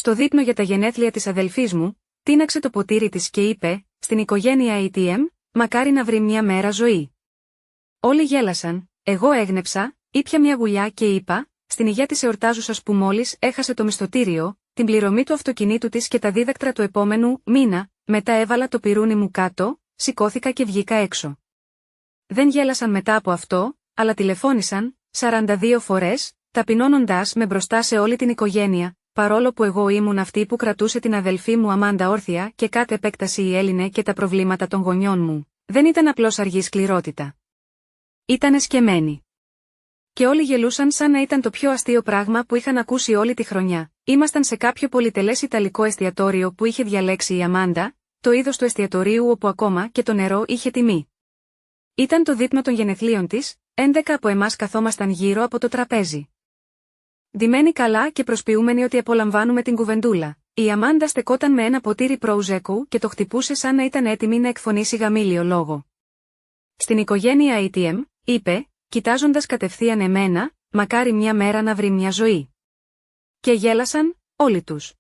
Στο δείπνο για τα γενέθλια της αδελφής μου, τίναξε το ποτήρι της και είπε, στην οικογένεια ATM, μακάρι να βρει μια μέρα ζωή. Όλοι γέλασαν, εγώ έγνεψα, ήπια μια γουλιά και είπα, στην υγεία της εορτάζουσας που μόλις έχασε το μισθωτήριο, την πληρωμή του αυτοκινήτου της και τα δίδακτρα του επόμενου μήνα, μετά έβαλα το πυρούνι μου κάτω, σηκώθηκα και βγήκα έξω. Δεν γέλασαν μετά από αυτό, αλλά τηλεφώνησαν, 42 φορές, ταπεινώνοντας με μπροστά σε όλη την οικογένεια, παρόλο που εγώ ήμουν αυτή που κρατούσε την αδελφή μου Αμάντα όρθια και κατ' επέκταση η Έλληνε και τα προβλήματα των γονιών μου. Δεν ήταν απλώς αργή σκληρότητα. Ήτανε σκεμμένη. Και όλοι γελούσαν σαν να ήταν το πιο αστείο πράγμα που είχαν ακούσει όλη τη χρονιά. Ήμασταν σε κάποιο πολυτελές ιταλικό εστιατόριο που είχε διαλέξει η Αμάντα, το είδος του εστιατορίου όπου ακόμα και το νερό είχε τιμή. Ήταν το δείπνο των γενεθλίων της, 11 από εμάς καθόμασταν γύρω από το τραπέζι. Ντυμένοι καλά και προσποιούμενοι ότι απολαμβάνουμε την κουβεντούλα, η Αμάντα στεκόταν με ένα ποτήρι πρόουζεκου και το χτυπούσε σαν να ήταν έτοιμη να εκφωνήσει γαμήλιο λόγο. Στην οικογένεια ATM, είπε, κοιτάζοντας κατευθείαν εμένα, μακάρι μια μέρα να βρει μια ζωή. Και γέλασαν, όλοι τους.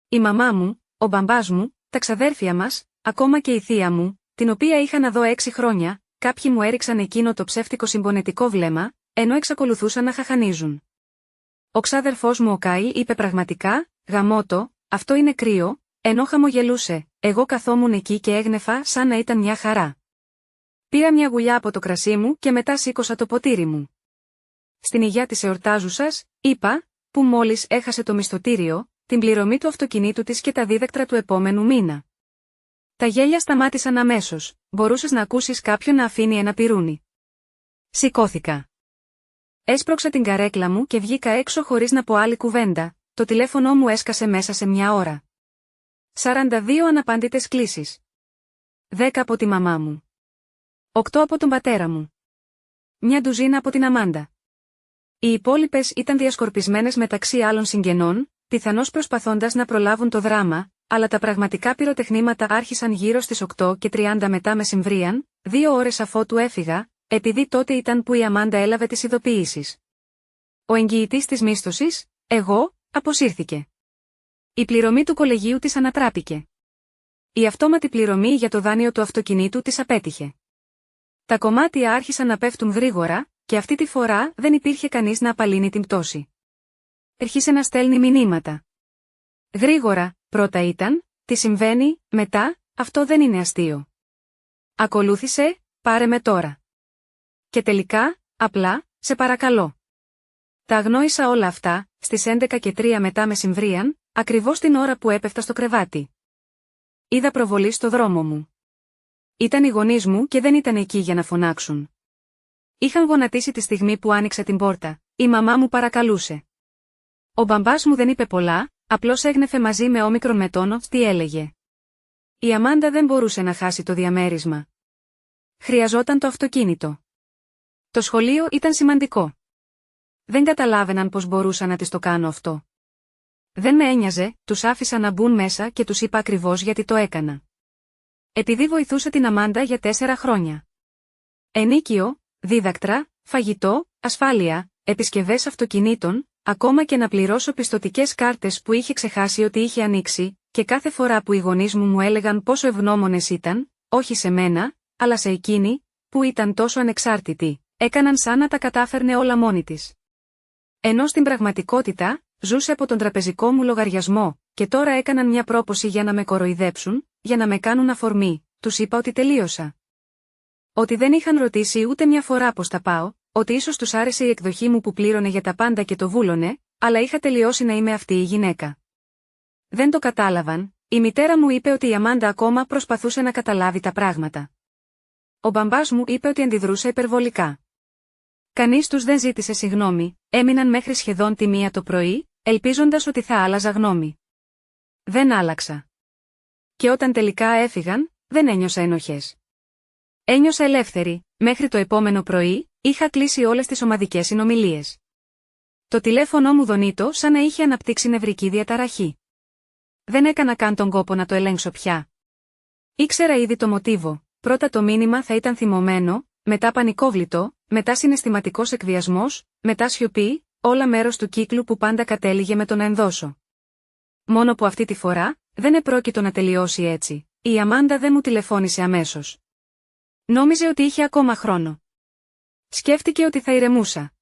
Η μαμά μου, ο μπαμπάς μου, τα ξαδέρφια μας, ακόμα και η θεία μου, την οποία είχα να δω 6 χρόνια, κάποιοι μου έριξαν εκείνο το ψεύτικο συμπονετικό βλέμμα, ενώ εξακολουθούσαν να χαχανίζουν. Ο ξάδερφός μου ο Κάι είπε πραγματικά, γαμώτο, αυτό είναι κρύο, ενώ χαμογελούσε, εγώ καθόμουν εκεί και έγνεφα σαν να ήταν μια χαρά. Πήρα μια γουλιά από το κρασί μου και μετά σήκωσα το ποτήρι μου. Στην υγεία της εορτάζουσας, είπα, που μόλις έχασε το μισθωτήριο, την πληρωμή του αυτοκινήτου της και τα δίδακτρα του επόμενου μήνα. Τα γέλια σταμάτησαν αμέσως, μπορούσες να ακούσεις κάποιον να αφήνει ένα πυρούνι. Σηκώθηκα. Έσπρωξα την καρέκλα μου και βγήκα έξω χωρίς να πω άλλη κουβέντα, το τηλέφωνό μου έσκασε μέσα σε μια ώρα. 42 αναπάντητες κλήσεις. 10 από τη μαμά μου. 8 από τον πατέρα μου. Μια ντουζίνα από την Αμάντα. Οι υπόλοιπες ήταν διασκορπισμένες μεταξύ άλλων συγγενών, πιθανώς προσπαθώντας να προλάβουν το δράμα, αλλά τα πραγματικά πυροτεχνήματα άρχισαν γύρω στις 8:30 μετά μεσημβρίαν, 2 ώρες αφότου έφυγα, επειδή τότε ήταν που η Αμάντα έλαβε τις ειδοποιήσεις. Ο εγγυητής της μίσθωσης, εγώ, αποσύρθηκε. Η πληρωμή του κολεγίου της ανατράπηκε. Η αυτόματη πληρωμή για το δάνειο του αυτοκινήτου της απέτυχε. Τα κομμάτια άρχισαν να πέφτουν γρήγορα, και αυτή τη φορά δεν υπήρχε κανείς να απαλύνει την πτώση. Άρχισε να στέλνει μηνύματα. Γρήγορα, πρώτα ήταν, τι συμβαίνει, μετά, αυτό δεν είναι αστείο. Ακολούθησε, πάρε με τώρα. Και τελικά, απλά, σε παρακαλώ. Τα αγνόησα όλα αυτά, στις 11:03 μετά μεσημβρίαν, ακριβώς την ώρα που έπεφτα στο κρεβάτι. Είδα προβολή στο δρόμο μου. Ήταν οι γονείς μου και δεν ήταν εκεί για να φωνάξουν. Είχαν γονατίσει τη στιγμή που άνοιξα την πόρτα, η μαμά μου παρακαλούσε. Ο μπαμπάς μου δεν είπε πολλά, απλώς έγνεφε μαζί με όμικρον με τόνο τι έλεγε. Η Αμάντα δεν μπορούσε να χάσει το διαμέρισμα. Χρειαζόταν το αυτοκίνητο. Το σχολείο ήταν σημαντικό. Δεν καταλάβαιναν πώς μπορούσα να της το κάνω αυτό. Δεν με ένοιαζε, τους άφησα να μπουν μέσα και τους είπα ακριβώς γιατί το έκανα. Επειδή βοηθούσα την Αμάντα για 4 χρόνια. Ενίκιο, δίδακτρα, φαγητό, ασφάλεια, επισκευές αυτοκινήτων, ακόμα και να πληρώσω πιστωτικές κάρτες που είχε ξεχάσει ότι είχε ανοίξει, και κάθε φορά που οι γονείς μου έλεγαν πόσο ευγνώμονες ήταν, όχι σε μένα, αλλά σε εκείνη, που ήταν τόσο ανεξάρτητη, έκαναν σαν να τα κατάφερνε όλα μόνη της. Ενώ στην πραγματικότητα, ζούσε από τον τραπεζικό μου λογαριασμό, και τώρα έκαναν μια πρόποση για να με κοροϊδέψουν, για να με κάνουν αφορμή, τους είπα ότι τελείωσα. Ότι δεν είχαν ρωτήσει ούτε μια φορά πώς τα πάω, ότι ίσως τους άρεσε η εκδοχή μου που πλήρωνε για τα πάντα και το βούλωνε, αλλά είχα τελειώσει να είμαι αυτή η γυναίκα. Δεν το κατάλαβαν, η μητέρα μου είπε ότι η Αμάντα ακόμα προσπαθούσε να καταλάβει τα πράγματα. Ο μπαμπάς μου είπε ότι αντιδρούσε υπερβολικά. Κανείς τους δεν ζήτησε συγγνώμη, έμειναν μέχρι σχεδόν τη 1 το πρωί, ελπίζοντας ότι θα άλλαζα γνώμη. Δεν άλλαξα. Και όταν τελικά έφυγαν, δεν ένιωσα ενοχές. Ένιωσα ελεύθερη, μέχρι το επόμενο πρωί, είχα κλείσει όλες τις ομαδικές συνομιλίες. Το τηλέφωνο μου δονείτο σαν να είχε αναπτύξει νευρική διαταραχή. Δεν έκανα καν τον κόπο να το ελέγξω πια. Ήξερα ήδη το μοτίβο, πρώτα το μήνυμα θα ήταν θυμωμένο, μετά πανικόβλητο, μετά συναισθηματικός εκβιασμός, μετά σιωπή, όλα μέρος του κύκλου που πάντα κατέληγε με το να ενδώσω. Μόνο που αυτή τη φορά, δεν επρόκειτο να τελειώσει έτσι. Η Αμάντα δεν μου τηλεφώνησε αμέσως. Νόμιζε ότι είχε ακόμα χρόνο. Σκέφτηκε ότι θα ηρεμούσα.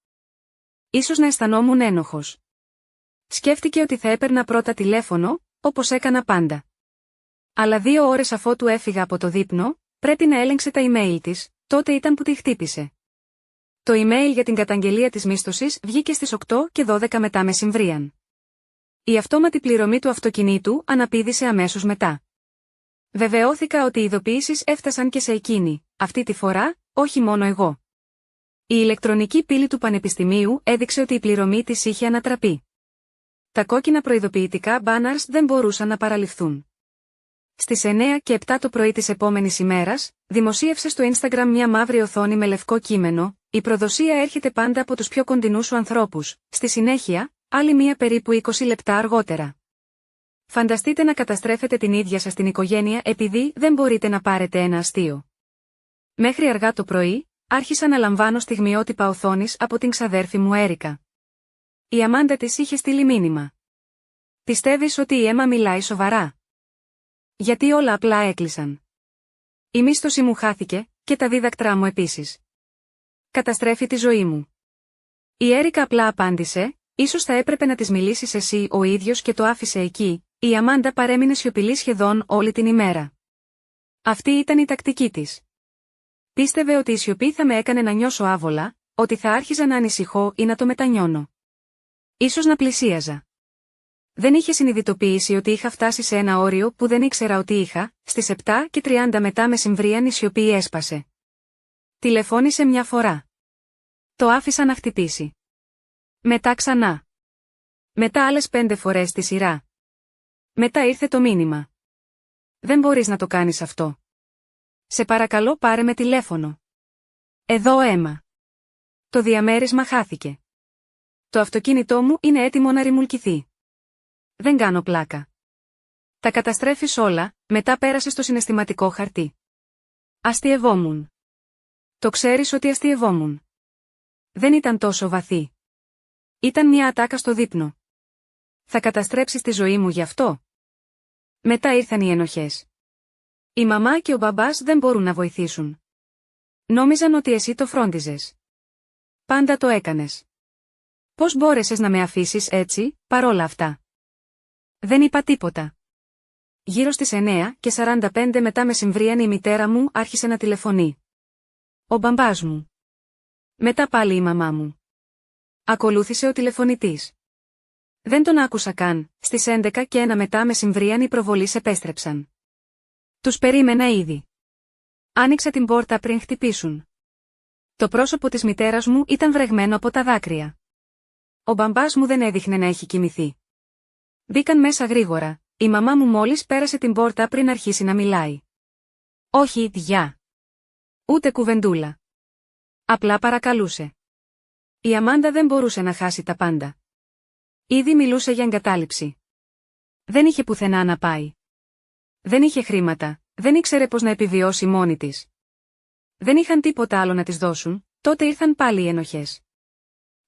Ίσως να αισθανόμουν ένοχος. Σκέφτηκε ότι θα έπαιρνα πρώτα τηλέφωνο, όπως έκανα πάντα. Αλλά 2 ώρες αφότου έφυγα από το δείπνο, πρέπει να έλεγξε τα email της, τότε ήταν που τη χτύπησε. Το email για την καταγγελία της μίσθωσης βγήκε στις 8:12 μετά μεσημβρίαν. Η αυτόματη πληρωμή του αυτοκινήτου αναπήδησε αμέσως μετά. Βεβαιώθηκα ότι οι ειδοποιήσεις έφτασαν και σε εκείνη, αυτή τη φορά, όχι μόνο εγώ. Η ηλεκτρονική πύλη του Πανεπιστημίου έδειξε ότι η πληρωμή της είχε ανατραπεί. Τα κόκκινα προειδοποιητικά banners δεν μπορούσαν να παραληφθούν. Στις 9 και 7 το πρωί της επόμενης ημέρας, δημοσίευσε στο Instagram μια μαύρη οθόνη με λευκό κείμενο: «Η προδοσία έρχεται πάντα από τους πιο κοντινούς σου ανθρώπους». Στη συνέχεια, άλλη μία περίπου 20 λεπτά αργότερα. Φανταστείτε να καταστρέφετε την ίδια σας την οικογένεια επειδή δεν μπορείτε να πάρετε ένα αστείο. Μέχρι αργά το πρωί, άρχισα να λαμβάνω στιγμιότυπα οθόνης από την ξαδέρφη μου Έρικα. Η Αμάντα της είχε στείλει μήνυμα. «Πιστεύεις ότι η Έμα μιλάει σοβαρά? Γιατί όλα απλά έκλεισαν. Η μίσθωση μου χάθηκε, και τα δίδακτρά μου επίσης. Καταστρέφει τη ζωή μου». Η Έρικα απλά απάντησε: «Ίσως θα έπρεπε να της μιλήσεις εσύ ο ίδιος», και το άφησε εκεί. Η Αμάντα παρέμεινε σιωπηλή σχεδόν όλη την ημέρα. Αυτή ήταν η τακτική της. Πίστευε ότι η σιωπή θα με έκανε να νιώσω άβολα, ότι θα άρχιζα να ανησυχώ ή να το μετανιώνω. Ίσως να πλησίαζα. Δεν είχε συνειδητοποιήσει ότι είχα φτάσει σε ένα όριο που δεν ήξερα ότι είχα. Στις 7:30 μετά μεσημβρίαν η σιωπή έσπασε. Τηλεφώνησε μια φορά. Το άφησα να χτυπήσει. Μετά ξανά. Μετά άλλες 5 φορές στη σειρά. Μετά ήρθε το μήνυμα. «Δεν μπορείς να το κάνεις αυτό. Σε παρακαλώ πάρε με τηλέφωνο. Εδώ Έμα. Το διαμέρισμα χάθηκε. Το αυτοκίνητό μου είναι έτοιμο να ρημουλκηθεί. Δεν κάνω πλάκα. Τα καταστρέφεις όλα», μετά πέρασε στο συναισθηματικό χαρτί. Αστειευόμουν. Το ξέρεις ότι αστειευόμουν. Δεν ήταν τόσο βαθύ. Ήταν μια ατάκα στο δείπνο. Θα καταστρέψεις τη ζωή μου γι' αυτό? Μετά ήρθαν οι ενοχές. Η μαμά και ο μπαμπάς δεν μπορούν να βοηθήσουν. Νόμιζαν ότι εσύ το φρόντιζες. Πάντα το έκανες. Πώς μπόρεσες να με αφήσεις έτσι, παρόλα αυτά? Δεν είπα τίποτα. Γύρω στις 9:45 μετά μεσημβρίαν η μητέρα μου άρχισε να τηλεφωνεί. Ο μπαμπάς μου. Μετά πάλι η μαμά μου. Ακολούθησε ο τηλεφωνητής. Δεν τον άκουσα καν. Στις 11:01 μετά μεσημβρίαν οι προβολείς επέστρεψαν. Τους περίμενα ήδη. Άνοιξα την πόρτα πριν χτυπήσουν. Το πρόσωπο της μητέρας μου ήταν βρεγμένο από τα δάκρυα. Ο μπαμπάς μου δεν έδειχνε να έχει κοιμηθεί. Μπήκαν μέσα γρήγορα. Η μαμά μου μόλις πέρασε την πόρτα πριν αρχίσει να μιλάει. «Όχι, γεια. Ούτε κουβεντούλα». Απλά παρακαλούσε. Η Αμάντα δεν μπορούσε να χάσει τα πάντα. Ήδη μιλούσε για εγκατάλειψη. Δεν είχε πουθενά να πάει. Δεν είχε χρήματα, δεν ήξερε πώς να επιβιώσει μόνη της. Δεν είχαν τίποτα άλλο να της δώσουν, τότε ήρθαν πάλι οι ενοχές.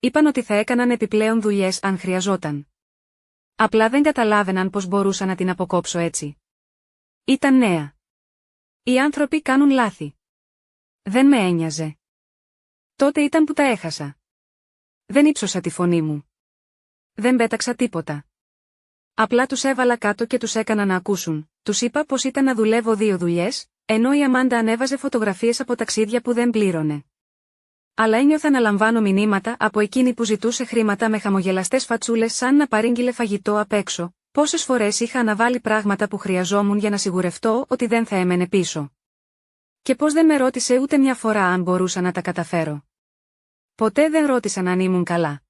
Είπαν ότι θα έκαναν επιπλέον δουλειές αν χρειαζόταν. Απλά δεν καταλάβαιναν πώς μπορούσα να την αποκόψω έτσι. Ήταν νέα. Οι άνθρωποι κάνουν λάθη. Δεν με ένοιαζε. Τότε ήταν που τα έχασα. Δεν ύψωσα τη φωνή μου. Δεν πέταξα τίποτα. Απλά τους έβαλα κάτω και τους έκανα να ακούσουν. Τους είπα πως ήταν να δουλεύω 2 δουλειές, ενώ η Αμάντα ανέβαζε φωτογραφίες από ταξίδια που δεν πλήρωνε. Αλλά ένιωθα να λαμβάνω μηνύματα από εκείνη που ζητούσε χρήματα με χαμογελαστές φατσούλες σαν να παρήγγειλε φαγητό απ' έξω. Πόσες φορές είχα αναβάλει πράγματα που χρειαζόμουν για να σιγουρευτώ ότι δεν θα έμενε πίσω. Και πώς δεν με ρώτησε ούτε μια φορά αν μπορούσα να τα καταφέρω. Ποτέ δεν ρώτησαν αν ήμουν καλά.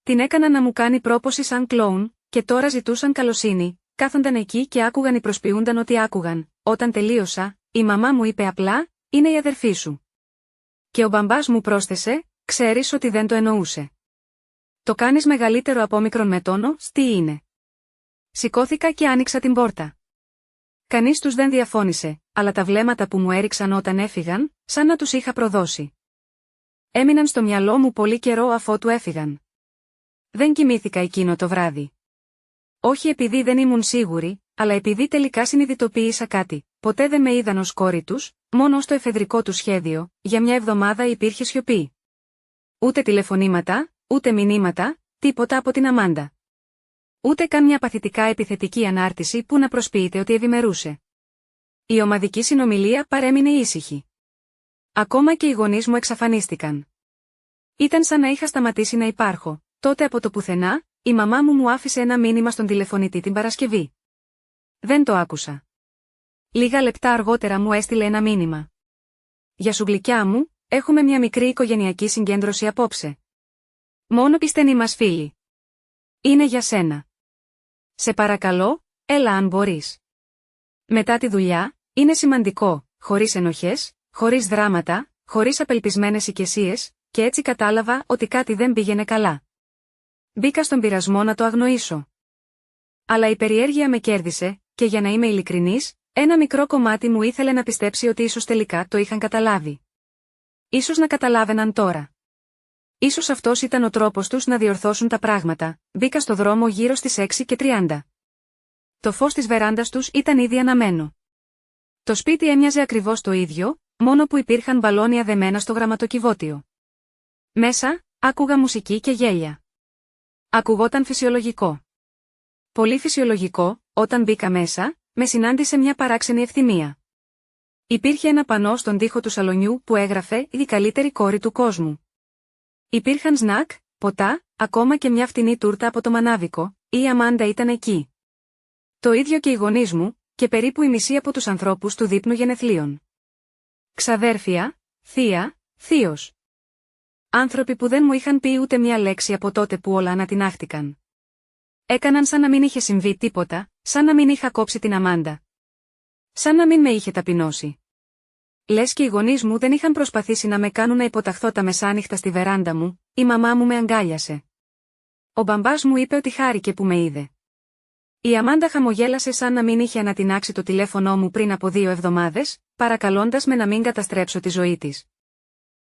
Την έκανα να μου κάνει πρόποση σαν κλόουν, και τώρα ζητούσαν καλοσύνη, κάθονταν εκεί και άκουγαν ή προσποιούνταν ότι άκουγαν. Όταν τελείωσα, η μαμά μου είπε απλά: «Είναι η αδερφή σου». Και ο μπαμπάς μου πρόσθεσε: «Ξέρεις ότι δεν το εννοούσε. Το κάνεις μεγαλύτερο από όμικρον με τόνο, τι είναι». Σηκώθηκα και άνοιξα την πόρτα. Κανείς τους δεν διαφώνησε, αλλά τα βλέμματα που μου έριξαν όταν έφυγαν, σαν να τους είχα προδώσει. Έμειναν στο μυαλό μου πολύ καιρό αφότου έφυγαν. Δεν κοιμήθηκα εκείνο το βράδυ. Όχι επειδή δεν ήμουν σίγουρη, αλλά επειδή τελικά συνειδητοποίησα κάτι. Ποτέ δεν με είδαν ως κόρη τους, μόνο στο εφεδρικό του σχέδιο. Για μια εβδομάδα υπήρχε σιωπή. Ούτε τηλεφωνήματα, ούτε μηνύματα, τίποτα από την Αμάντα. Ούτε καν μια παθητικά επιθετική ανάρτηση που να προσποιείται ότι ευημερούσε. Η ομαδική συνομιλία παρέμεινε ήσυχη. Ακόμα και οι γονείς μου εξαφανίστηκαν. Ήταν σαν να είχα σταματήσει να υπάρχω. Τότε από το πουθενά, η μαμά μου άφησε ένα μήνυμα στον τηλεφωνητή την Παρασκευή. Δεν το άκουσα. Λίγα λεπτά αργότερα μου έστειλε ένα μήνυμα. «Για σου γλυκιά μου, έχουμε μια μικρή οικογενειακή συγκέντρωση απόψε. Μόνο οι στενοί μας φίλοι. Είναι για σένα. Σε παρακαλώ, έλα αν μπορείς. Μετά τη δουλειά, είναι σημαντικό, χωρίς ενοχές, χωρίς δράματα, χωρίς απελπισμένες οικεσίες, και έτσι κατάλαβα ότι κάτι δεν πήγαινε καλά. Μπήκα στον πειρασμό να το αγνοήσω. Αλλά η περιέργεια με κέρδισε, και για να είμαι ειλικρινής, ένα μικρό κομμάτι μου ήθελε να πιστέψει ότι ίσως τελικά το είχαν καταλάβει. Ίσως να καταλάβαιναν τώρα. Ίσως αυτός ήταν ο τρόπος τους να διορθώσουν τα πράγματα. Μπήκα στο δρόμο γύρω στις 6:30. Το φως της βεράντας τους ήταν ήδη αναμένο. Το σπίτι έμοιαζε ακριβώς το ίδιο, μόνο που υπήρχαν μπαλόνια δεμένα στο γραμματοκιβώτιο. Μέσα, άκουγα μουσική και γέλια. Ακουγόταν φυσιολογικό. Πολύ φυσιολογικό, όταν μπήκα μέσα, με συνάντησε μια παράξενη ευθυμία. Υπήρχε ένα πανό στον τοίχο του σαλονιού που έγραφε «Η καλύτερη κόρη του κόσμου». Υπήρχαν σνακ, ποτά, ακόμα και μια φτηνή τούρτα από το μανάβικο, η Αμάντα ήταν εκεί. Το ίδιο και οι γονείς μου, και περίπου η μισή από τους ανθρώπους του δείπνου γενεθλίων. Ξαδέρφια, θεία, θείος. Άνθρωποι που δεν μου είχαν πει ούτε μια λέξη από τότε που όλα ανατινάχτηκαν. Έκαναν σαν να μην είχε συμβεί τίποτα, σαν να μην είχα κόψει την Αμάντα. Σαν να μην με είχε ταπεινώσει. Λες και οι γονείς μου δεν είχαν προσπαθήσει να με κάνουν να υποταχθώ τα μεσάνυχτα στη βεράντα μου, η μαμά μου με αγκάλιασε. Ο μπαμπάς μου είπε ότι χάρηκε που με είδε. Η Αμάντα χαμογέλασε σαν να μην είχε ανατινάξει το τηλέφωνό μου πριν από 2 εβδομάδες, παρακαλώντας με να μην καταστρέψω τη ζωή της.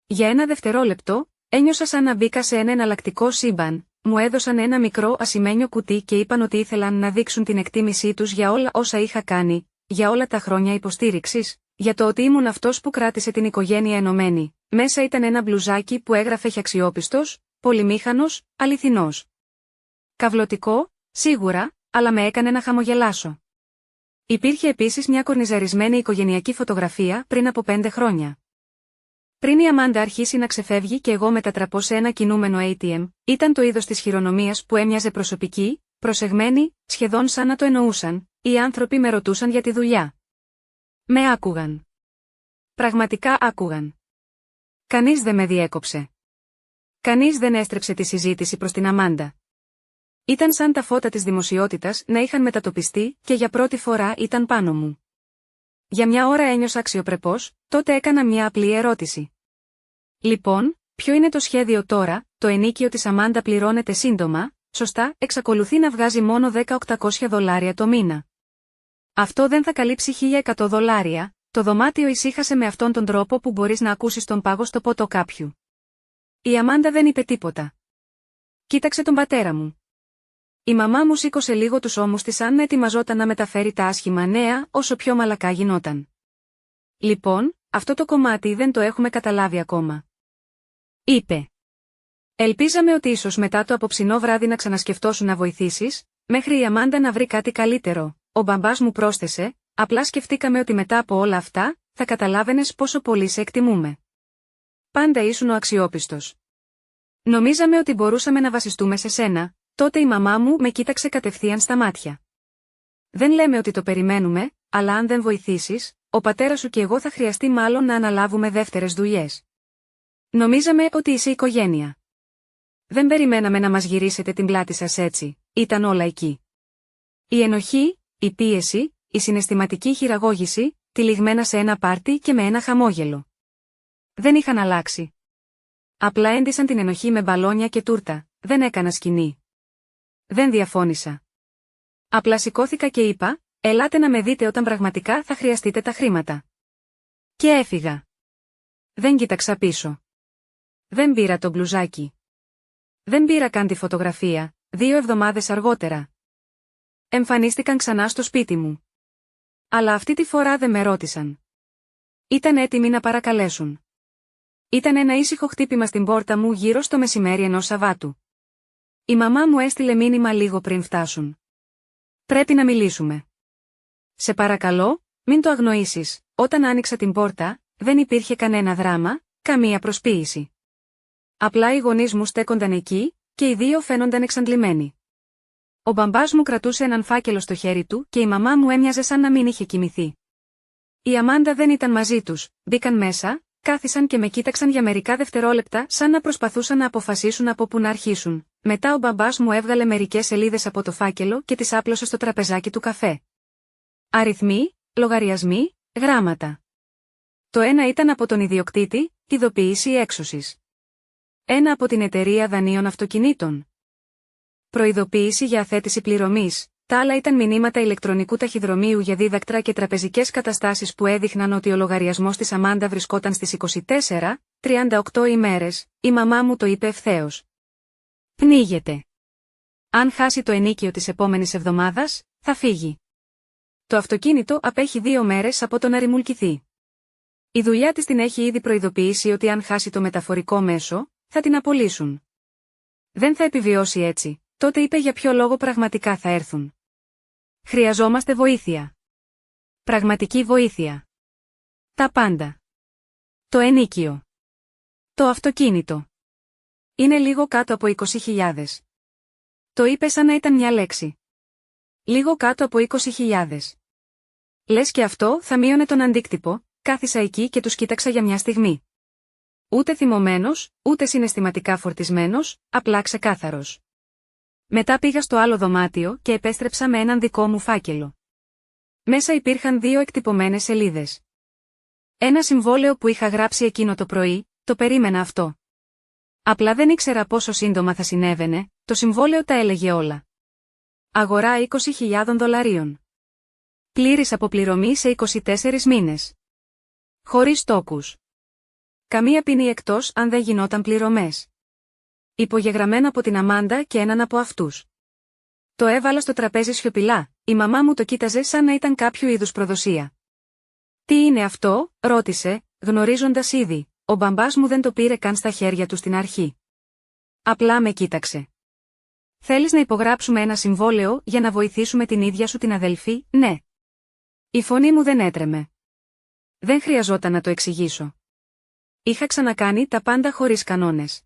Για ένα δευτερόλεπτο, ένιωσα σαν να μπήκα σε ένα εναλλακτικό σύμπαν. Μου έδωσαν ένα μικρό ασημένιο κουτί και είπαν ότι ήθελαν να δείξουν την εκτίμησή τους για όλα όσα είχα κάνει, για όλα τα χρόνια υποστήριξης, για το ότι ήμουν αυτός που κράτησε την οικογένεια ενωμένη. Μέσα ήταν ένα μπλουζάκι που έγραφε «Αξιόπιστος, πολυμήχανος, αληθινός». Καυλωτικό, σίγουρα, αλλά με έκανε να χαμογελάσω. Υπήρχε επίσης μια κορνιζαρισμένη οικογενειακή φωτογραφία πριν από 5 χρόνια. Πριν η Αμάντα αρχίσει να ξεφεύγει και εγώ μετατραπώ σε ένα κινούμενο ATM, ήταν το είδος της χειρονομίας που έμοιαζε προσωπική, προσεγμένη, σχεδόν σαν να το εννοούσαν. Οι άνθρωποι με ρωτούσαν για τη δουλειά. Με άκουγαν. Πραγματικά άκουγαν. Κανείς δεν με διέκοψε. Κανείς δεν έστρεψε τη συζήτηση προς την Αμάντα. Ήταν σαν τα φώτα της δημοσιότητας να είχαν μετατοπιστεί και για πρώτη φορά ήταν πάνω μου. Για μια ώρα ένιωσα αξιοπρεπώς, τότε έκανα μια απλή ερώτηση. Λοιπόν, ποιο είναι το σχέδιο τώρα? Το ενίκιο της Αμάντα πληρώνεται σύντομα, σωστά, εξακολουθεί να βγάζει μόνο $10.800 το μήνα. Αυτό δεν θα καλύψει $1.100, το δωμάτιο ησύχασε με αυτόν τον τρόπο που μπορείς να ακούσεις τον πάγο στο ποτό κάποιου. Η Αμάντα δεν είπε τίποτα. Κοίταξε τον πατέρα μου. Η μαμά μου σήκωσε λίγο τους ώμους της σαν να ετοιμαζόταν να μεταφέρει τα άσχημα νέα όσο πιο μαλακά γινόταν. Λοιπόν, αυτό το κομμάτι δεν το έχουμε καταλάβει ακόμα. Είπε. Ελπίζαμε ότι ίσως μετά το απόψινό βράδυ να ξανασκεφτώσουν να βοηθήσεις, μέχρι η Αμάντα να βρει κάτι καλύτερο. Ο μπαμπάς μου πρόσθεσε, απλά σκεφτήκαμε ότι μετά από όλα αυτά, θα καταλάβαινες πόσο πολύ σε εκτιμούμε. Πάντα ήσουν ο αξιόπιστος. Νομίζαμε ότι μπορούσαμε να βασιστούμε σε σένα. Τότε η μαμά μου με κοίταξε κατευθείαν στα μάτια. Δεν λέμε ότι το περιμένουμε, αλλά αν δεν βοηθήσεις, ο πατέρας σου και εγώ θα χρειαστεί μάλλον να αναλάβουμε δεύτερες δουλειές. Νομίζαμε ότι είσαι οικογένεια. Δεν περιμέναμε να μας γυρίσετε την πλάτη σας έτσι, ήταν όλα εκεί. Η ενοχή, η πίεση, η συναισθηματική χειραγώγηση, τυλιγμένα σε ένα πάρτι και με ένα χαμόγελο. Δεν είχαν αλλάξει. Απλά έντυσαν την ενοχή με μπαλόνια και τούρτα, δεν έκανα σκηνή. Δεν διαφώνησα. Απλά σηκώθηκα και είπα, ελάτε να με δείτε όταν πραγματικά θα χρειαστείτε τα χρήματα. Και έφυγα. Δεν κοίταξα πίσω. Δεν πήρα το μπλουζάκι. Δεν πήρα καν τη φωτογραφία, 2 εβδομάδες αργότερα. εμφανίστηκαν ξανά στο σπίτι μου. Αλλά αυτή τη φορά δεν με ρώτησαν. Ήταν έτοιμοι να παρακαλέσουν. Ήταν ένα ήσυχο χτύπημα στην πόρτα μου γύρω στο μεσημέρι ενός Σαββάτου. Η μαμά μου έστειλε μήνυμα λίγο πριν φτάσουν. «Πρέπει να μιλήσουμε. Σε παρακαλώ, μην το αγνοήσεις». Όταν άνοιξα την πόρτα, δεν υπήρχε κανένα δράμα, καμία προσποίηση. Απλά οι γονείς μου στέκονταν εκεί, και οι δύο φαίνονταν εξαντλημένοι. Ο μπαμπάς μου κρατούσε έναν φάκελο στο χέρι του και η μαμά μου έμοιαζε σαν να μην είχε κοιμηθεί. Η Αμάντα δεν ήταν μαζί τους, μπήκαν μέσα, κάθισαν και με κοίταξαν για μερικά δευτερόλεπτα σαν να προσπαθούσαν να αποφασίσουν από πού να αρχίσουν. Μετά ο μπαμπάς μου έβγαλε μερικές σελίδες από το φάκελο και τις άπλωσε στο τραπεζάκι του καφέ. Αριθμοί, λογαριασμοί, γράμματα. Το ένα ήταν από τον ιδιοκτήτη, ειδοποίηση έξωσης. Ένα από την εταιρεία δανείων αυτοκινήτων. Προειδοποίηση για αθέτηση πληρωμής. Τα άλλα ήταν μηνύματα ηλεκτρονικού ταχυδρομείου για δίδακτρα και τραπεζικές καταστάσεις που έδειχναν ότι ο λογαριασμός της Αμάντα βρισκόταν στις 24-38 ημέρες. Η μαμά μου το είπε ευθέως. «Πνίγεται. Αν χάσει το ενίκιο της επόμενης εβδομάδας, θα φύγει. Το αυτοκίνητο απέχει 2 μέρες από το να ρημουλκηθεί. Η δουλειά της την έχει ήδη προειδοποιήσει ότι αν χάσει το μεταφορικό μέσο, θα την απολύσουν. Δεν θα επιβιώσει έτσι». Τότε είπε για ποιο λόγο πραγματικά θα έρθουν. «Χρειαζόμαστε βοήθεια. Πραγματική βοήθεια. Τα πάντα. Το ενίκιο. Το αυτοκίνητο. Είναι λίγο κάτω από 20.000. Το είπε σαν να ήταν μια λέξη. Λίγο κάτω από 20.000. Λες και αυτό θα μείωνε τον αντίκτυπο. Κάθισα εκεί και τους κοίταξα για μια στιγμή. Ούτε θυμωμένος, ούτε συναισθηματικά φορτισμένος, απλά ξεκάθαρος. Μετά πήγα στο άλλο δωμάτιο και επέστρεψα με έναν δικό μου φάκελο. Μέσα υπήρχαν 2 εκτυπωμένες σελίδες. Ένα συμβόλαιο που είχα γράψει εκείνο το πρωί, το περίμενα αυτό. Απλά δεν ήξερα πόσο σύντομα θα συνέβαινε, το συμβόλαιο τα έλεγε όλα. Αγορά $20.000. Πλήρης αποπληρωμή σε 24 μήνες. Χωρίς τόκους. Καμία ποινή εκτός αν δεν γινόταν πληρωμές. Υπογεγραμμένο από την Αμάντα και έναν από αυτούς. Το έβαλα στο τραπέζι σιωπηλά, η μαμά μου το κοίταζε σαν να ήταν κάποιο είδους προδοσία. «Τι είναι αυτό?» ρώτησε, γνωρίζοντας ήδη, ο μπαμπάς μου δεν το πήρε καν στα χέρια του στην αρχή. Απλά με κοίταξε. «Θέλεις να υπογράψουμε ένα συμβόλαιο για να βοηθήσουμε την ίδια σου την αδελφή?» «Ναι». Η φωνή μου δεν έτρεμε. Δεν χρειαζόταν να το εξηγήσω. Είχα ξανακάνει τα πάντα χωρίς κανόνες.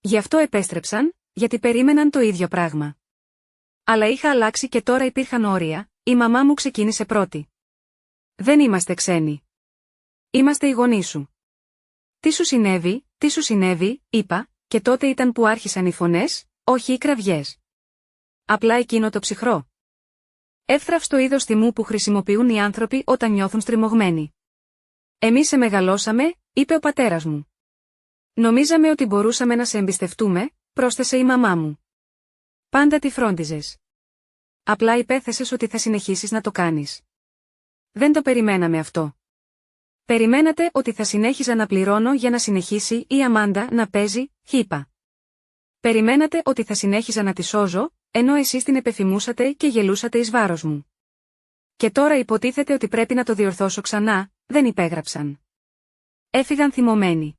Γι' αυτό επέστρεψαν, γιατί περίμεναν το ίδιο πράγμα. Αλλά είχα αλλάξει και τώρα υπήρχαν όρια, η μαμά μου ξεκίνησε πρώτη. «Δεν είμαστε ξένοι. Είμαστε οι γονείς σου». «Τι σου συνέβη», είπα, και τότε ήταν που άρχισαν οι φωνές, όχι οι κραυγές. Απλά εκείνο το ψυχρό. Εύθραυστο είδος θυμού που χρησιμοποιούν οι άνθρωποι όταν νιώθουν στριμωγμένοι. «Εμείς σε μεγαλώσαμε», είπε ο πατέρας μου. «Νομίζαμε ότι μπορούσαμε να σε εμπιστευτούμε», πρόσθεσε η μαμά μου. «Πάντα τη φρόντιζες. Απλά υπέθεσες ότι θα συνεχίσεις να το κάνεις. Δεν το περιμέναμε αυτό. Περιμένατε ότι θα συνέχιζα να πληρώνω για να συνεχίσει η Αμάντα να παίζει, είπα. Περιμένατε ότι θα συνέχιζα να τη σώζω, ενώ εσείς την επεφημούσατε και γελούσατε εις βάρος μου. Και τώρα υποτίθεται ότι πρέπει να το διορθώσω ξανά», δεν υπέγραψαν. Έφυγαν θυμωμένοι.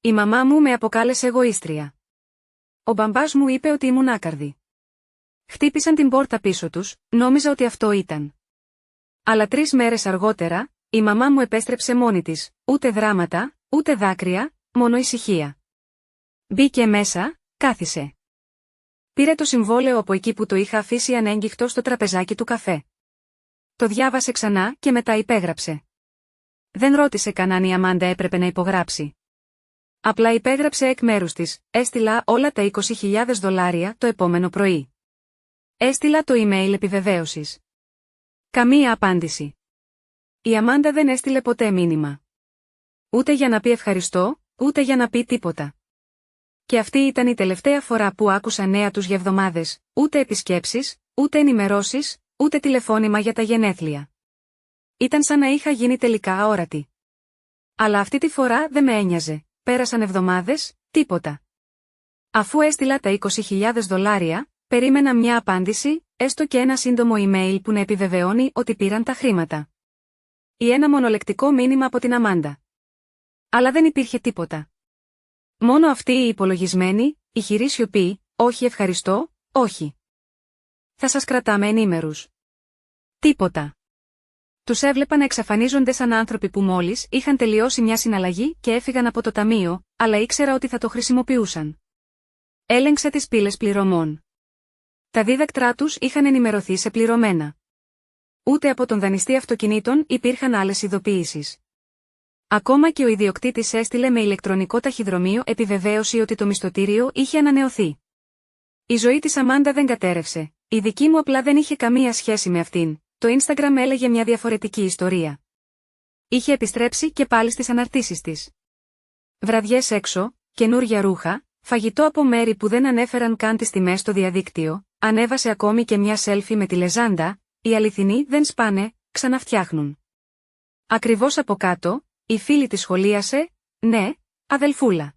Η μαμά μου με αποκάλεσε εγωίστρια. Ο μπαμπάς μου είπε ότι ήμουν άκαρδη. Χτύπησαν την πόρτα πίσω τους, νόμιζα ότι αυτό ήταν. Αλλά 3 μέρες αργότερα, η μαμά μου επέστρεψε μόνη της, ούτε δράματα, ούτε δάκρυα, μόνο ησυχία. Μπήκε μέσα, κάθισε. Πήρε το συμβόλαιο από εκεί που το είχα αφήσει ανέγγιχτο στο τραπεζάκι του καφέ. Το διάβασε ξανά και μετά υπέγραψε. Δεν ρώτησε καν αν η Αμάντα έπρεπε να υπογράψει. Απλά υπέγραψε εκ μέρους της, έστειλα όλα τα $20.000 το επόμενο πρωί. Έστειλα το email επιβεβαίωσης. Καμία απάντηση. Η Αμάντα δεν έστειλε ποτέ μήνυμα. Ούτε για να πει ευχαριστώ, ούτε για να πει τίποτα. Και αυτή ήταν η τελευταία φορά που άκουσα νέα τους για εβδομάδες, ούτε επισκέψεις, ούτε ενημερώσεις, ούτε τηλεφώνημα για τα γενέθλια. Ήταν σαν να είχα γίνει τελικά αόρατη. Αλλά αυτή τη φορά δεν με ένοιαζε, πέρασαν εβδομάδες, τίποτα. Αφού έστειλα τα $20.000, περίμενα μια απάντηση, έστω και ένα σύντομο email που να επιβεβαιώνει ότι πήραν τα χρήματα. Ή ένα μονολεκτικό μήνυμα από την Αμάντα. Αλλά δεν υπήρχε τίποτα. Μόνο αυτή η υπολογισμένη, ηχηρή σιωπή, όχι ευχαριστώ, όχι. Θα σας κρατάμε ενήμερους. Τίποτα. Τους έβλεπα να εξαφανίζονται σαν άνθρωποι που μόλις είχαν τελειώσει μια συναλλαγή και έφυγαν από το ταμείο, αλλά ήξερα ότι θα το χρησιμοποιούσαν. Έλεγξα τις πύλες πληρωμών. Τα δίδακτρά τους είχαν ενημερωθεί σε πληρωμένα. Ούτε από τον δανειστή αυτοκινήτων υπήρχαν άλλες ειδοποιήσεις. Ακόμα και ο ιδιοκτήτης έστειλε με ηλεκτρονικό ταχυδρομείο επιβεβαίωση ότι το μισθωτήριο είχε ανανεωθεί. Η ζωή της Αμάντα δεν κατέρευσε. Η δική μου απλά δεν είχε καμία σχέση με αυτήν. Το Instagram έλεγε μια διαφορετική ιστορία. Είχε επιστρέψει και πάλι στις αναρτήσεις της. Βραδιές έξω, καινούρια ρούχα, φαγητό από μέρη που δεν ανέφεραν καν τις τιμές στο διαδίκτυο, ανέβασε ακόμη και μια selfie με τη λεζάντα, οι αληθινοί δεν σπάνε, ξαναφτιάχνουν. Ακριβώς από κάτω, η φίλη της σχολίασε, ναι, αδελφούλα.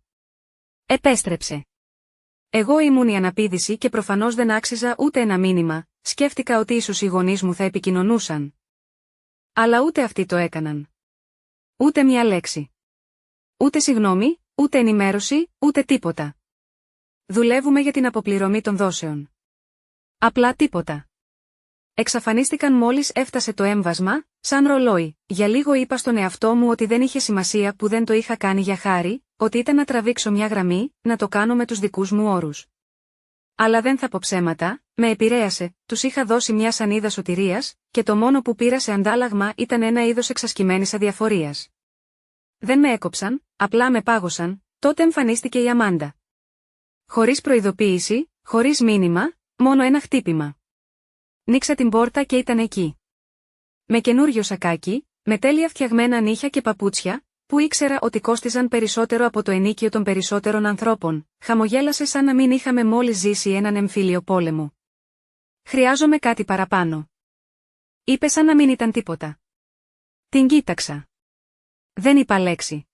Επέστρεψε. Εγώ ήμουν η αναπήδηση και προφανώς δεν άξιζα ούτε ένα μήνυμα, σκέφτηκα ότι ίσως οι γονείς μου θα επικοινωνούσαν. Αλλά ούτε αυτοί το έκαναν. Ούτε μια λέξη. Ούτε συγγνώμη, ούτε ενημέρωση, ούτε τίποτα. Δουλεύουμε για την αποπληρωμή των δόσεων. Απλά τίποτα. Εξαφανίστηκαν μόλις έφτασε το έμβασμα, σαν ρολόι. Για λίγο είπα στον εαυτό μου ότι δεν είχε σημασία που δεν το είχα κάνει για χάρη, ότι ήταν να τραβήξω μια γραμμή, να το κάνω με τους δικούς μου όρους. Αλλά δεν θα πω ψέματα, με επηρέασε, τους είχα δώσει μια σανίδα σωτηρίας, και το μόνο που πήρα σε αντάλλαγμα ήταν ένα είδος εξασκημένης αδιαφορίας. Δεν με έκοψαν, απλά με πάγωσαν, τότε εμφανίστηκε η Αμάντα. Χωρίς προειδοποίηση, χωρίς μήνυμα, μόνο ένα χτύπημα. Νίξα την πόρτα και ήταν εκεί. Με καινούριο σακάκι, με τέλεια φτιαγμένα νύχια και παπούτσια, που ήξερα ότι κόστιζαν περισσότερο από το ενίκιο των περισσότερων ανθρώπων, χαμογέλασε σαν να μην είχαμε μόλις ζήσει έναν εμφύλιο πόλεμο. Χρειάζομαι κάτι παραπάνω. Είπε σαν να μην ήταν τίποτα. Την κοίταξα. Δεν είπα λέξη.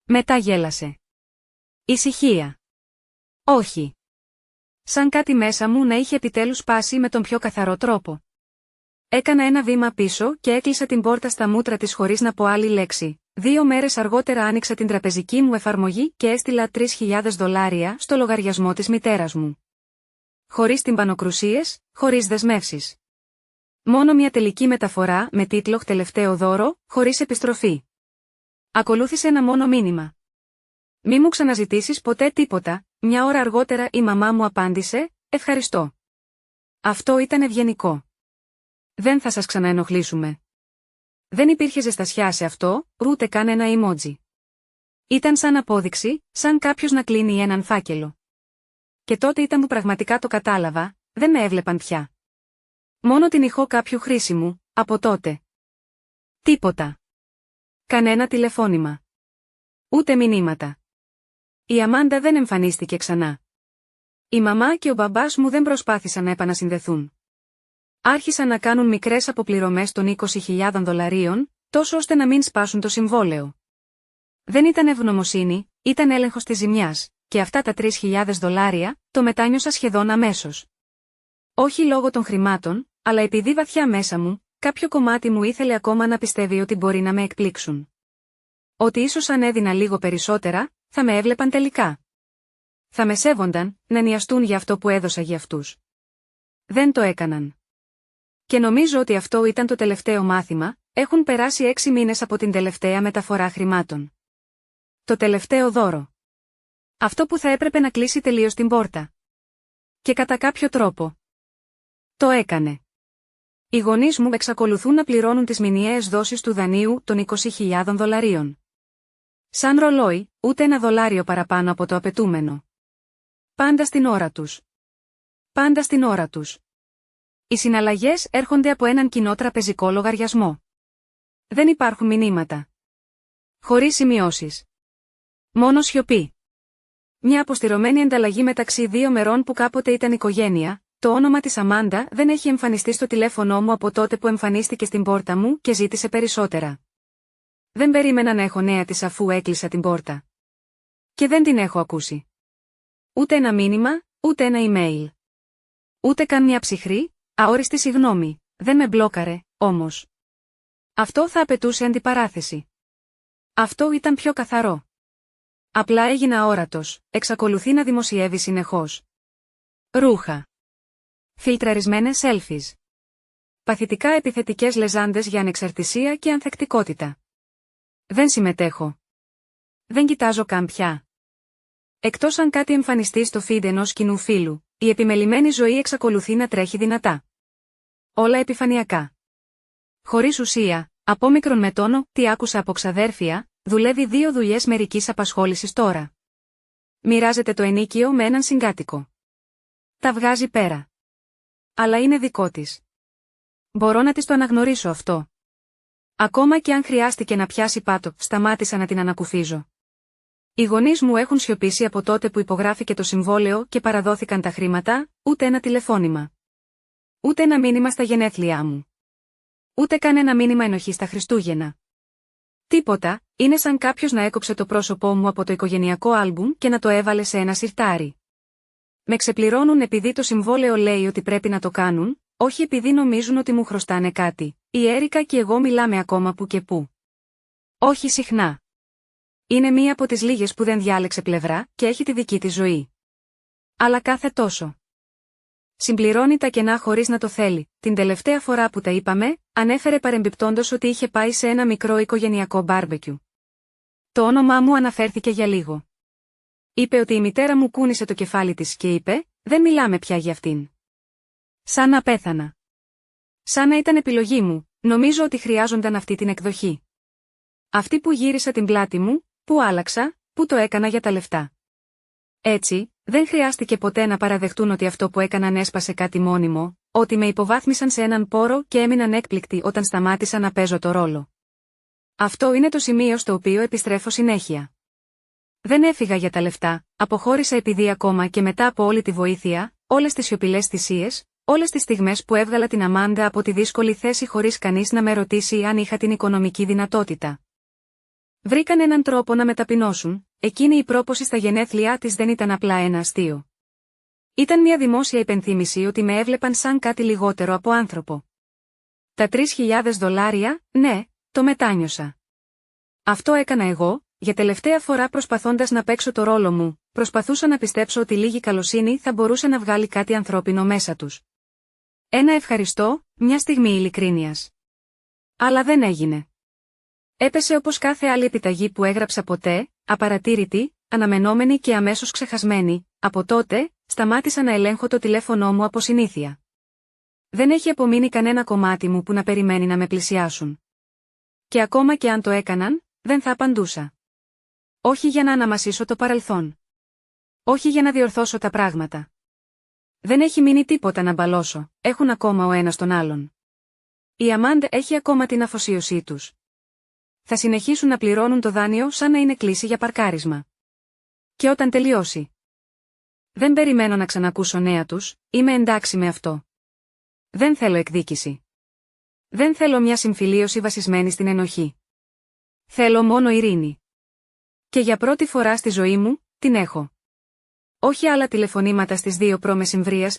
Μετά γέλασε. Ησυχία. Όχι. Σαν κάτι μέσα μου να είχε επιτέλους πάσει με τον πιο καθαρό τρόπο. Έκανα ένα βήμα πίσω και έκλεισα την πόρτα στα μούτρα της χωρίς να πω άλλη λέξη. 2 μέρες αργότερα άνοιξα την τραπεζική μου εφαρμογή και έστειλα $3.000 στο λογαριασμό της μητέρας μου. Χωρίς τυμπανοκρουσίες, χωρίς δεσμεύσεις. Μόνο μια τελική μεταφορά με τίτλο «Τελευταίο δώρο», χωρίς επιστροφή. Ακολούθησε ένα μόνο μήνυμα. «Μη μου ξαναζητήσεις ποτέ τίποτα». Μια ώρα αργότερα η μαμά μου απάντησε, «Ευχαριστώ». Αυτό ήταν ευγενικό. «Δεν θα σας ξαναενοχλήσουμε». Δεν υπήρχε ζεστασιά σε αυτό, ούτε καν ένα emoji. Ήταν σαν απόδειξη, σαν κάποιος να κλείνει έναν φάκελο. Και τότε ήταν που πραγματικά το κατάλαβα, δεν με έβλεπαν πια. Μόνο την ηχό κάποιου χρήσιμου, από τότε. Τίποτα. Κανένα τηλεφώνημα. Ούτε μηνύματα. Η Αμάντα δεν εμφανίστηκε ξανά. Η μαμά και ο μπαμπάς μου δεν προσπάθησαν να επανασυνδεθούν. Άρχισαν να κάνουν μικρές αποπληρωμές των $20.000, τόσο ώστε να μην σπάσουν το συμβόλαιο. Δεν ήταν ευγνωμοσύνη, ήταν έλεγχος της ζημιάς, και αυτά τα $3.000 το μετάνιωσα σχεδόν αμέσως. Όχι λόγω των χρημάτων, αλλά επειδή βαθιά μέσα μου, κάποιο κομμάτι μου ήθελε ακόμα να πιστεύει ότι μπορεί να με εκπλήξουν. Ότι ίσως αν έδινα λίγο περισσότερα, θα με έβλεπαν τελικά. Θα με σέβονταν, να νοιαστούν για αυτό που έδωσα για αυτούς. Δεν το έκαναν. Και νομίζω ότι αυτό ήταν το τελευταίο μάθημα, έχουν περάσει 6 μήνες από την τελευταία μεταφορά χρημάτων. Το τελευταίο δώρο. Αυτό που θα έπρεπε να κλείσει τελείως την πόρτα. Και κατά κάποιο τρόπο. Το έκανε. Οι γονείς μου εξακολουθούν να πληρώνουν τις μηνιαίες δόσεις του δανείου των $20.000. Σαν ρολόι, ούτε $1 παραπάνω από το απαιτούμενο. Πάντα στην ώρα τους. Πάντα στην ώρα τους. Οι συναλλαγές έρχονται από έναν κοινό τραπεζικό λογαριασμό. Δεν υπάρχουν μηνύματα. Χωρίς σημειώσεις. Μόνο σιωπή. Μια αποστηρωμένη ανταλλαγή μεταξύ 2 μερών που κάποτε ήταν οικογένεια. Το όνομα της Αμάντα δεν έχει εμφανιστεί στο τηλέφωνό μου από τότε που εμφανίστηκε στην πόρτα μου και ζήτησε περισσότερα. Δεν περίμενα να έχω νέα της αφού έκλεισα την πόρτα. Και δεν την έχω ακούσει. Ούτε ένα μήνυμα, ούτε ένα email. Ούτε καν μια ψυχρή, αόριστη συγγνώμη, δεν με μπλόκαρε, όμως. Αυτό θα απαιτούσε αντιπαράθεση. Αυτό ήταν πιο καθαρό. Απλά έγινα αόρατος, εξακολουθεί να δημοσιεύει συνεχώς. Ρούχα. Φιλτραρισμένες selfies. Παθητικά επιθετικές λεζάντες για ανεξαρτησία και ανθεκτικότητα. Δεν συμμετέχω. Δεν κοιτάζω καν πια. Εκτός αν κάτι εμφανιστεί στο feed ενός κοινού φίλου, η επιμελημένη ζωή εξακολουθεί να τρέχει δυνατά. Όλα επιφανειακά. Χωρίς ουσία, απόμικρον με τόνο, τι άκουσα από ξαδέρφια, δουλεύει 2 δουλειές μερικής απασχόλησης τώρα. Μοιράζεται το ενίκιο με έναν συγκάτοικο. Τα βγάζει πέρα. Αλλά είναι δικό της. Μπορώ να της το αναγνωρίσω αυτό. Ακόμα και αν χρειάστηκε να πιάσει πάτο, σταμάτησα να την ανακουφίζω. Οι γονείς μου έχουν σιωπήσει από τότε που υπογράφηκε το συμβόλαιο και παραδόθηκαν τα χρήματα, ούτε ένα τηλεφώνημα. Ούτε ένα μήνυμα στα γενέθλιά μου. Ούτε καν ένα μήνυμα ενοχής στα Χριστούγεννα. Τίποτα, είναι σαν κάποιος να έκοψε το πρόσωπό μου από το οικογενειακό άλμπουμ και να το έβαλε σε ένα σιρτάρι. Με ξεπληρώνουν επειδή το συμβόλαιο λέει ότι πρέπει να το κάνουν, όχι επειδή νομίζουν ότι μου χρωστάνε κάτι. Η Έρικα και εγώ μιλάμε ακόμα που και που. Όχι συχνά. Είναι μία από τις λίγες που δεν διάλεξε πλευρά και έχει τη δική της ζωή. Αλλά κάθε τόσο. Συμπληρώνει τα κενά χωρίς να το θέλει. Την τελευταία φορά που τα είπαμε, ανέφερε παρεμπιπτόντως ότι είχε πάει σε ένα μικρό οικογενειακό μπάρμπεκιου. Το όνομά μου αναφέρθηκε για λίγο. Είπε ότι η μητέρα μου κούνησε το κεφάλι της και είπε, δεν μιλάμε πια για αυτήν. Σαν να πέθανα. Σαν να ήταν επιλογή μου, νομίζω ότι χρειάζονταν αυτή την εκδοχή. Αυτή που γύρισα την πλάτη μου, που άλλαξα, που το έκανα για τα λεφτά. Έτσι, δεν χρειάστηκε ποτέ να παραδεχτούν ότι αυτό που έκαναν έσπασε κάτι μόνιμο, ότι με υποβάθμισαν σε έναν πόρο και έμειναν έκπληκτοι όταν σταμάτησα να παίζω το ρόλο. Αυτό είναι το σημείο στο οποίο επιστρέφω συνέχεια. Δεν έφυγα για τα λεφτά, αποχώρησα επειδή ακόμα και μετά από όλη τη βοήθεια, όλες τις σιωπηλές θυσίες, όλες τις στιγμές που έβγαλα την Αμάντα από τη δύσκολη θέση χωρίς κανείς να με ρωτήσει αν είχα την οικονομική δυνατότητα. Βρήκαν έναν τρόπο να με ταπεινώσουν, εκείνη η πρόποση στα γενέθλιά της δεν ήταν απλά ένα αστείο. Ήταν μια δημόσια υπενθύμηση ότι με έβλεπαν σαν κάτι λιγότερο από άνθρωπο. Τα $3,000, ναι, το μετάνιωσα. Αυτό έκανα εγώ, για τελευταία φορά προσπαθώντας να παίξω το ρόλο μου, προσπαθούσα να πιστέψω ότι λίγη καλοσύνη θα μπορούσε να βγάλει κάτι ανθρώπινο μέσα τους. Ένα ευχαριστώ, μια στιγμή ειλικρίνειας. Αλλά δεν έγινε. Έπεσε όπως κάθε άλλη επιταγή που έγραψα ποτέ, απαρατήρητη, αναμενόμενη και αμέσως ξεχασμένη. Από τότε, σταμάτησα να ελέγχω το τηλέφωνό μου από συνήθεια. Δεν έχει απομείνει κανένα κομμάτι μου που να περιμένει να με πλησιάσουν. Και ακόμα και αν το έκαναν, δεν θα απαντούσα. Όχι για να αναμασίσω το παρελθόν. Όχι για να διορθώσω τα πράγματα. Δεν έχει μείνει τίποτα να μπαλώσω, έχουν ακόμα ο ένας τον άλλον. Η Αμάντα έχει ακόμα την αφοσίωσή τους. Θα συνεχίσουν να πληρώνουν το δάνειο σαν να είναι κλίση για παρκάρισμα. Και όταν τελειώσει. Δεν περιμένω να ξανακούσω νέα τους, είμαι εντάξει με αυτό. Δεν θέλω εκδίκηση. Δεν θέλω μια συμφιλίωση βασισμένη στην ενοχή. Θέλω μόνο ειρήνη. Και για πρώτη φορά στη ζωή μου, την έχω. Όχι άλλα τηλεφωνήματα στις 2 π.Μ.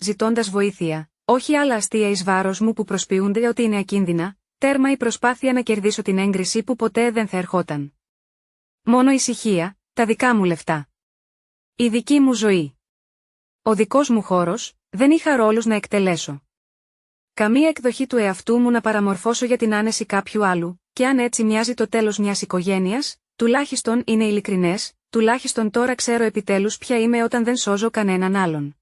ζητώντας βοήθεια, όχι άλλα αστεία εις βάρος μου που προσποιούνται ότι είναι ακίνδυνα, τέρμα η προσπάθεια να κερδίσω την έγκριση που ποτέ δεν θα ερχόταν. Μόνο ησυχία, τα δικά μου λεφτά. Η δική μου ζωή. Ο δικός μου χώρος, δεν είχα ρόλους να εκτελέσω. Καμία εκδοχή του εαυτού μου να παραμορφώσω για την άνεση κάποιου άλλου, και αν έτσι μοιάζει το τέλος μιας οικογένειας, τουλάχιστον είναι ειλικρινές, τουλάχιστον τώρα ξέρω επιτέλους ποια είμαι όταν δεν σώζω κανέναν άλλον.